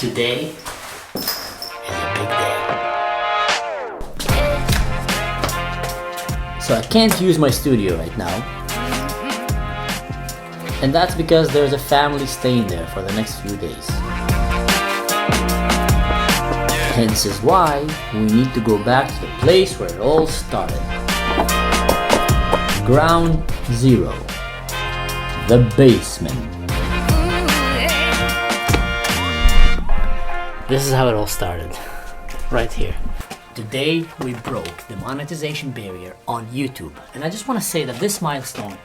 Today is a big day. So I can't use my studio right now. And that's because there's a family staying there for the next few days. And this is why we need to go back to the place where it all started. Ground Zero. The basement. This is how it all started. Right here. Today we broke the monetization barrier on YouTube. And I just want to say that this milestone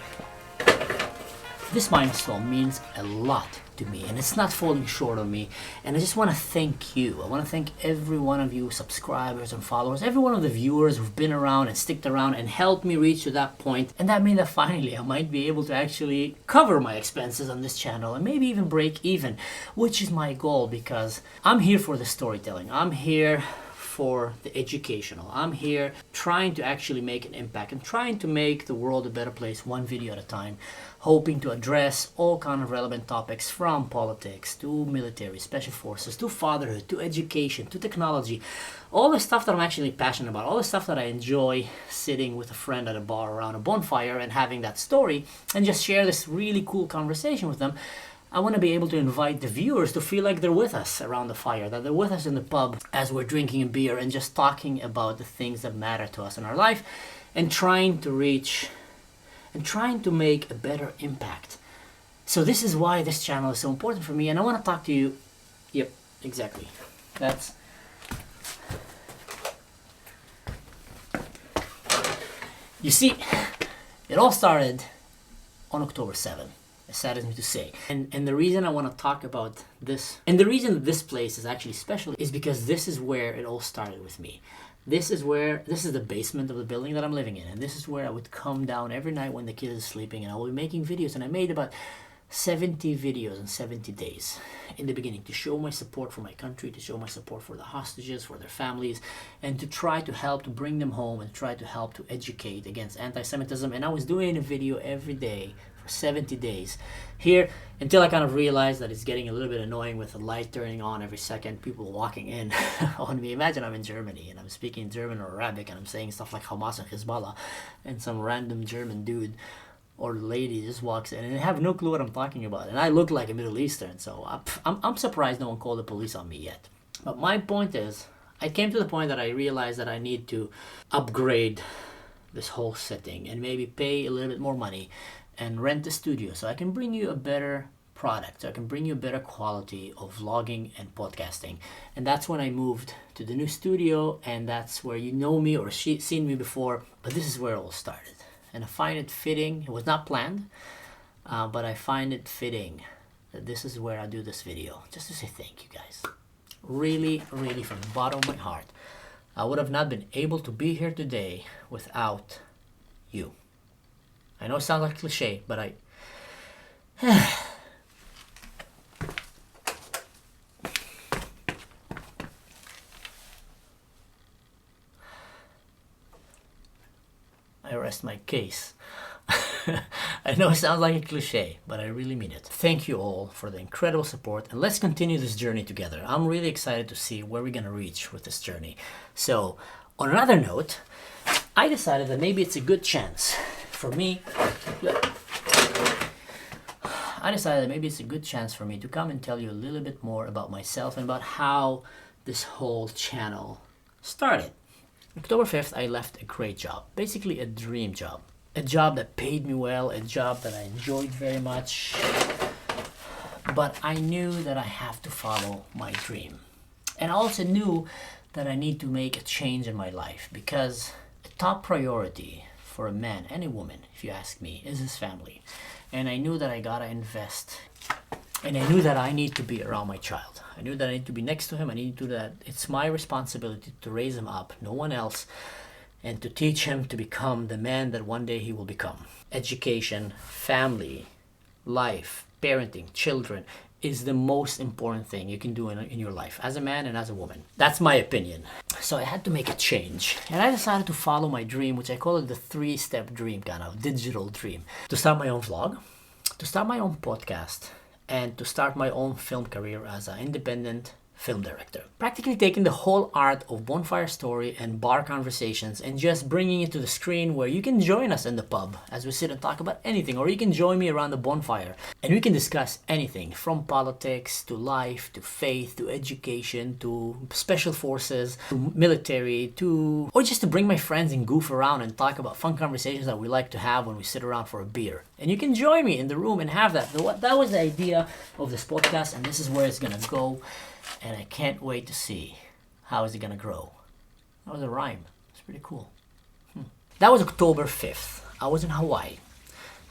means a lot to me, and it's not falling short on me. And I just want to thank you. I want to thank every one of you subscribers and followers, every one of the viewers who've been around and sticked around and helped me reach to that point. And that means that finally I might be able to actually cover my expenses on this channel and maybe even break even, which is my goal, because I'm here for the storytelling. I'm here for the educational. I'm here trying to actually make an impact and trying to make the world a better place one video at a time, hoping to address all kind of relevant topics, from politics to military, special forces, to fatherhood, to education, to technology, all the stuff that I'm actually passionate about, all the stuff that I enjoy sitting with a friend at a bar around a bonfire and having that story and just share this really cool conversation with them. I want to be able to invite the viewers to feel like they're with us around the fire, that they're with us in the pub as we're drinking a beer and just talking about the things that matter to us in our life, and trying to reach and trying to make a better impact. So this is why this channel is so important for me, and I want to talk to you. Yep, exactly. You see, it all started on October 7th. It saddens me to say. And the reason I want to talk about this, and the reason this place is actually special, is because this is where it all started with me. This is the basement of the building that I'm living in. And this is where I would come down every night when the kid is sleeping, and I will be making videos. And I made about 70 videos in 70 days in the beginning, to show my support for my country, to show my support for the hostages, for their families, and to try to help to bring them home and try to help to educate against anti-Semitism. And I was doing a video every day for 70 days here, until I kind of realized that it's getting a little bit annoying with the light turning on every second, people walking in on me. Imagine I'm in Germany and I'm speaking German or Arabic and I'm saying stuff like Hamas and Hezbollah, and some random German dude or lady just walks in and they have no clue what I'm talking about, and I look like a Middle Eastern. So I'm surprised no one called the police on me yet. But my point is, I came to the point that I realized that I need to upgrade this whole setting and maybe pay a little bit more money and rent a studio, so I can bring you a better product, so I can bring you a better quality of vlogging and podcasting. And that's when I moved to the new studio, and that's where you know me or seen me before, but this is where it all started. And I find it fitting, it was not planned, but I find it fitting that this is where I do this video, just to say thank you guys. Really, really from the bottom of my heart. I would have not been able to be here today without you. I know it sounds like a cliche, but I rest my case. I know it sounds like a cliche, but I really mean it. Thank you all for the incredible support, and let's continue this journey together. I'm really excited to see where we're gonna reach with this journey. So, on another note, I decided that maybe it's a good chance for me to come and tell you a little bit more about myself and about how this whole channel started. October 5th, I left a great job, basically a dream job. A job that paid me well, a job that I enjoyed very much. But I knew that I have to follow my dream. And I also knew that I need to make a change in my life, because a top priority for a man and a woman, if you ask me, is his family. And I knew that I gotta invest. And I knew that I need to be around my child. I knew that I need to be next to him. I need to do that. It's my responsibility to raise him up, no one else, and to teach him to become the man that one day he will become. Education, family, life, parenting, children is the most important thing you can do in your life as a man and as a woman. That's my opinion. So I had to make a change, and I decided to follow my dream, which I call it the 3-step dream, kind of digital dream. To start my own vlog, to start my own podcast, and to start my own film career as an independent film director. Practically taking the whole art of bonfire story and bar conversations and just bringing it to the screen where you can join us in the pub as we sit and talk about anything, or you can join me around the bonfire and we can discuss anything from politics to life to faith to education to special forces to military to, or just to bring my friends and goof around and talk about fun conversations that we like to have when we sit around for a beer. And you can join me in the room and have that. That was the idea of this podcast, and this is where it's gonna go. And I can't wait to see how is it gonna grow. That was a rhyme. It's pretty cool. That was October 5th. I was in Hawaii.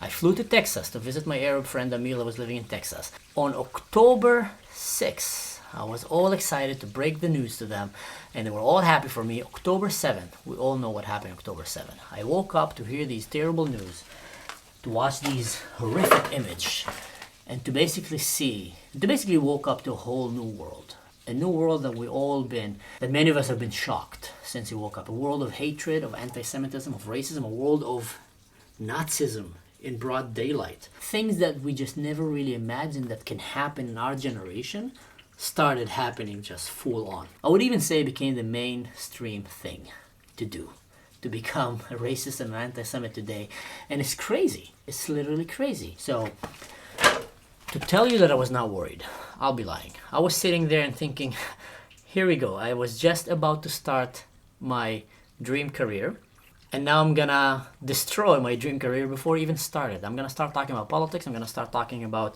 I flew to Texas to visit my Arab friend Amil that was living in Texas. On October 6th, I was all excited to break the news to them, and they were all happy for me. October 7th, we all know what happened October 7th. I woke up to hear these terrible news, to watch these horrific images, and to basically woke up to a whole new world. A new world that that many of us have been shocked since we woke up. A world of hatred, of anti-Semitism, of racism, a world of Nazism in broad daylight. Things that we just never really imagined that can happen in our generation started happening just full on. I would even say it became the mainstream thing to do, to become a racist and an anti-Semite today. And it's crazy. It's literally crazy. So, to tell you that I was not worried, I'll be lying. I was sitting there and thinking, here we go. I was just about to start my dream career, and now I'm gonna destroy my dream career before it even started. I'm gonna start talking about politics. I'm gonna start talking about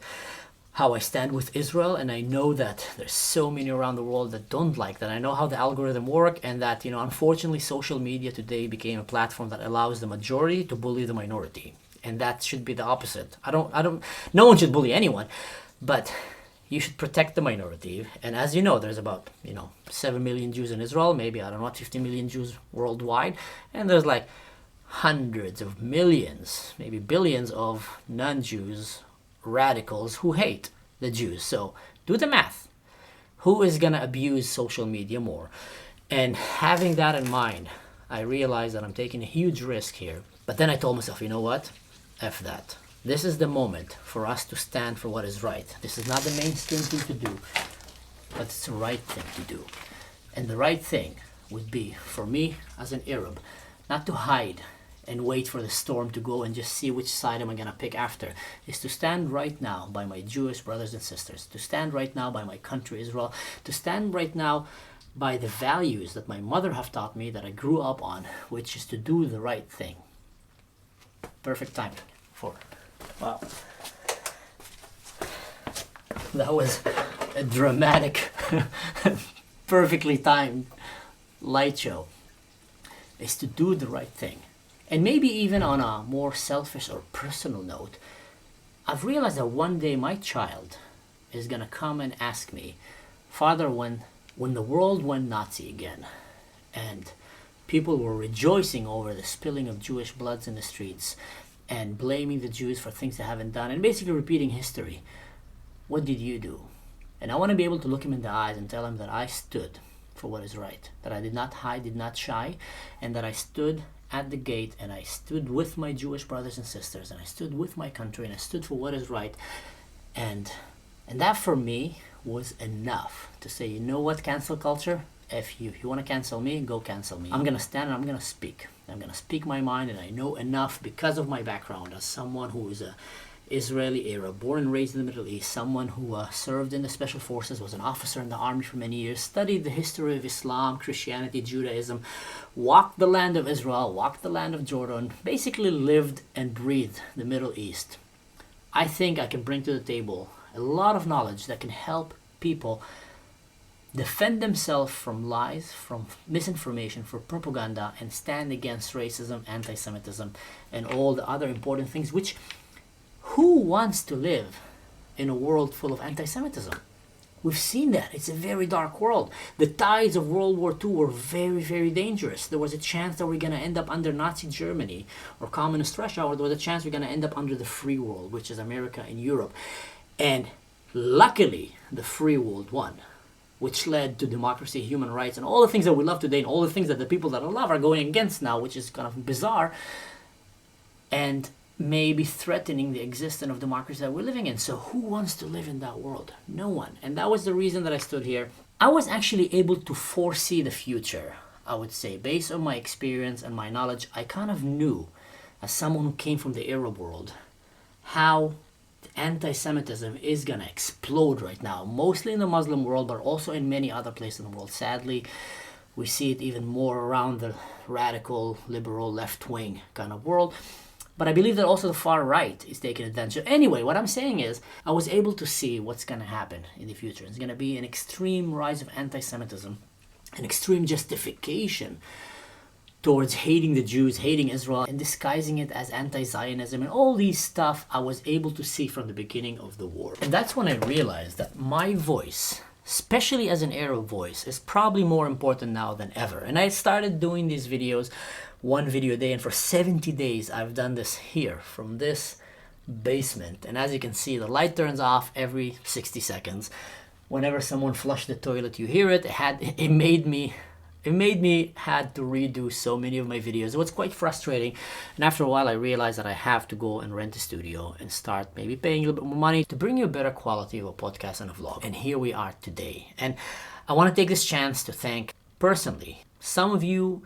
how I stand with Israel, and I know that there's so many around the world that don't like that. I know how the algorithm work, and that, unfortunately, social media today became a platform that allows the majority to bully the minority. And that should be the opposite. No one should bully anyone, but you should protect the minority. And as you know, there's about, 7 million Jews in Israel, maybe, 50 million Jews worldwide. And there's like hundreds of millions, maybe billions of non-Jews, radicals who hate the Jews. So do the math. Who is gonna abuse social media more? And having that in mind, I realized that I'm taking a huge risk here. But then I told myself, you know what? F that. This is the moment for us to stand for what is right. This is not the mainstream thing to do, but it's the right thing to do. And the right thing would be, for me as an Arab, not to hide and wait for the storm to go and just see which side am I going to pick after, is to stand right now by my Jewish brothers and sisters, to stand right now by my country Israel, to stand right now by the values that my mother have taught me, that I grew up on, which is to do the right thing. Perfect timing for, wow. That was a dramatic, perfectly timed light show. Is to do the right thing. And maybe even on a more selfish or personal note, I've realized that one day my child is gonna come and ask me, Father, when the world went Nazi again, and people were rejoicing over the spilling of Jewish bloods in the streets and blaming the Jews for things they haven't done and basically repeating history, what did you do? And I want to be able to look him in the eyes and tell him that I stood for what is right, that I did not hide, did not shy, and that I stood at the gate and I stood with my Jewish brothers and sisters, and I stood with my country, and I stood for what is right. And that for me was enough to say, you know what, cancel culture? If you want to cancel me, go cancel me. I'm going to stand and I'm going to speak. I'm going to speak my mind, and I know enough because of my background as someone who is a Israeli Arab, born and raised in the Middle East, someone who served in the special forces, was an officer in the army for many years, studied the history of Islam, Christianity, Judaism, walked the land of Israel, walked the land of Jordan, basically lived and breathed the Middle East. I think I can bring to the table a lot of knowledge that can help people defend themselves from lies, from misinformation, from propaganda, and stand against racism, anti-Semitism, and all the other important things, which, who wants to live in a world full of anti-Semitism? We've seen that. It's a very dark world. The tides of World War II were very, very dangerous. There was a chance that we're going to end up under Nazi Germany or Communist Russia, or there was a chance we're going to end up under the free world, which is America and Europe. And luckily, the free world won, which led to democracy, human rights, and all the things that we love today, and all the things that the people that I love are going against now, which is kind of bizarre, and maybe threatening the existence of democracy that we're living in. So who wants to live in that world? No one. And that was the reason that I stood here. I was actually able to foresee the future, I would say. Based on my experience and my knowledge, I kind of knew, as someone who came from the Arab world, how anti-Semitism is gonna explode right now, mostly in the Muslim world, but also in many other places in the world. Sadly, we see it even more around the radical, liberal, left-wing kind of world. But I believe that also the far right is taking advantage. Anyway, what I'm saying is, I was able to see what's gonna happen in the future. It's gonna be an extreme rise of anti-Semitism, an extreme justification towards hating the Jews, hating Israel, and disguising it as anti-Zionism, and all these stuff I was able to see from the beginning of the war. And that's when I realized that my voice, especially as an Arab voice, is probably more important now than ever. And I started doing these videos, one video a day, and for 70 days I've done this here, from this basement. And as you can see, the light turns off every 60 seconds. Whenever someone flushed the toilet, you hear it. It made me had to redo so many of my videos. It was quite frustrating, and after a while I realized that I have to go and rent a studio and start maybe paying a little bit more money to bring you a better quality of a podcast and a vlog. And here we are today. And I want to take this chance to thank personally some of you,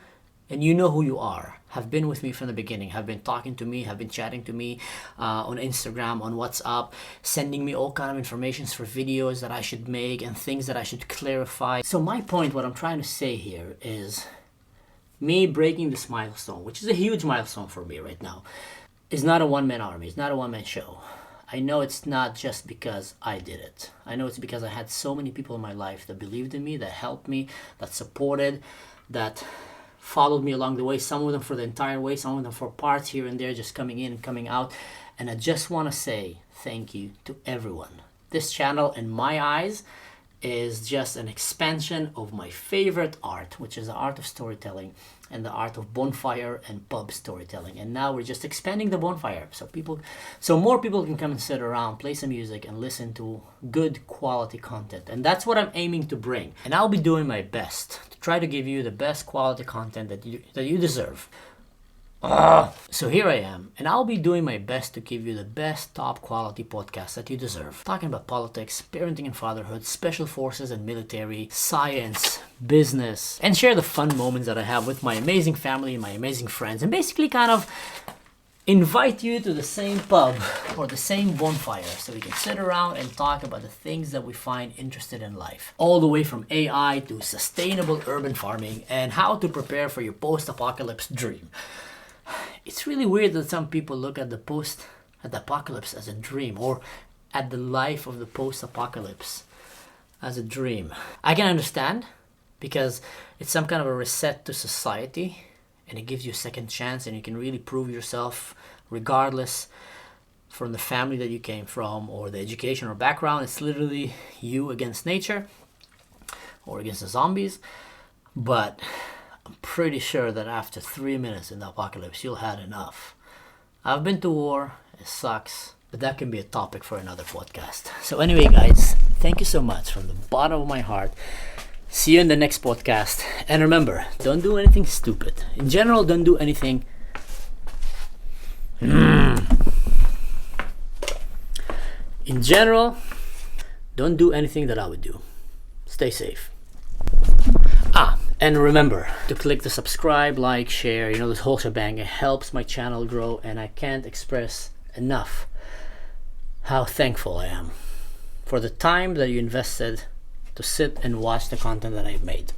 and you know who you are, have been with me from the beginning, have been talking to me, have been chatting to me on Instagram, on WhatsApp, sending me all kind of informations for videos that I should make and things that I should clarify. So my point, what I'm trying to say here, is me breaking this milestone, which is a huge milestone for me right now, is not a one-man army, it's not a one-man show. I know it's not just because I did it. I know it's because I had so many people in my life that believed in me, that helped me, that supported, that followed me along the way, some of them for the entire way, some of them for parts here and there, just coming in and coming out. And I just want to say thank you to everyone. This channel, in my eyes, is just an expansion of my favorite art, which is the art of storytelling and the art of bonfire and pub storytelling. And now we're just expanding the bonfire so more people can come and sit around, play some music, and listen to good quality content. And that's what I'm aiming to bring. And I'll be doing my best to try to give you the best quality content that you deserve. So here I am, and I'll be doing my best to give you the best top quality podcast that you deserve. Talking about politics, parenting and fatherhood, special forces and military, science, business, and share the fun moments that I have with my amazing family and my amazing friends, and basically kind of invite you to the same pub or the same bonfire so we can sit around and talk about the things that we find interested in life. All the way from AI to sustainable urban farming and how to prepare for your post-apocalypse dream. It's really weird that some people look at the apocalypse as a dream, or at the life of the post-apocalypse as a dream. I can understand, because it's some kind of a reset to society, and it gives you a second chance, and you can really prove yourself regardless from the family that you came from or the education or background. It's literally you against nature or against the zombies. But I'm pretty sure that after 3 minutes in the apocalypse, you'll had enough. I've been to war, it sucks, but that can be a topic for another podcast. So anyway, guys, thank you so much from the bottom of my heart. See you in the next podcast. And remember, don't do anything stupid. In general, don't do anything... In general, don't do anything that I would do. Stay safe. And remember to click the subscribe, like, share, this whole shebang. It helps my channel grow, and I can't express enough how thankful I am for the time that you invested to sit and watch the content that I've made.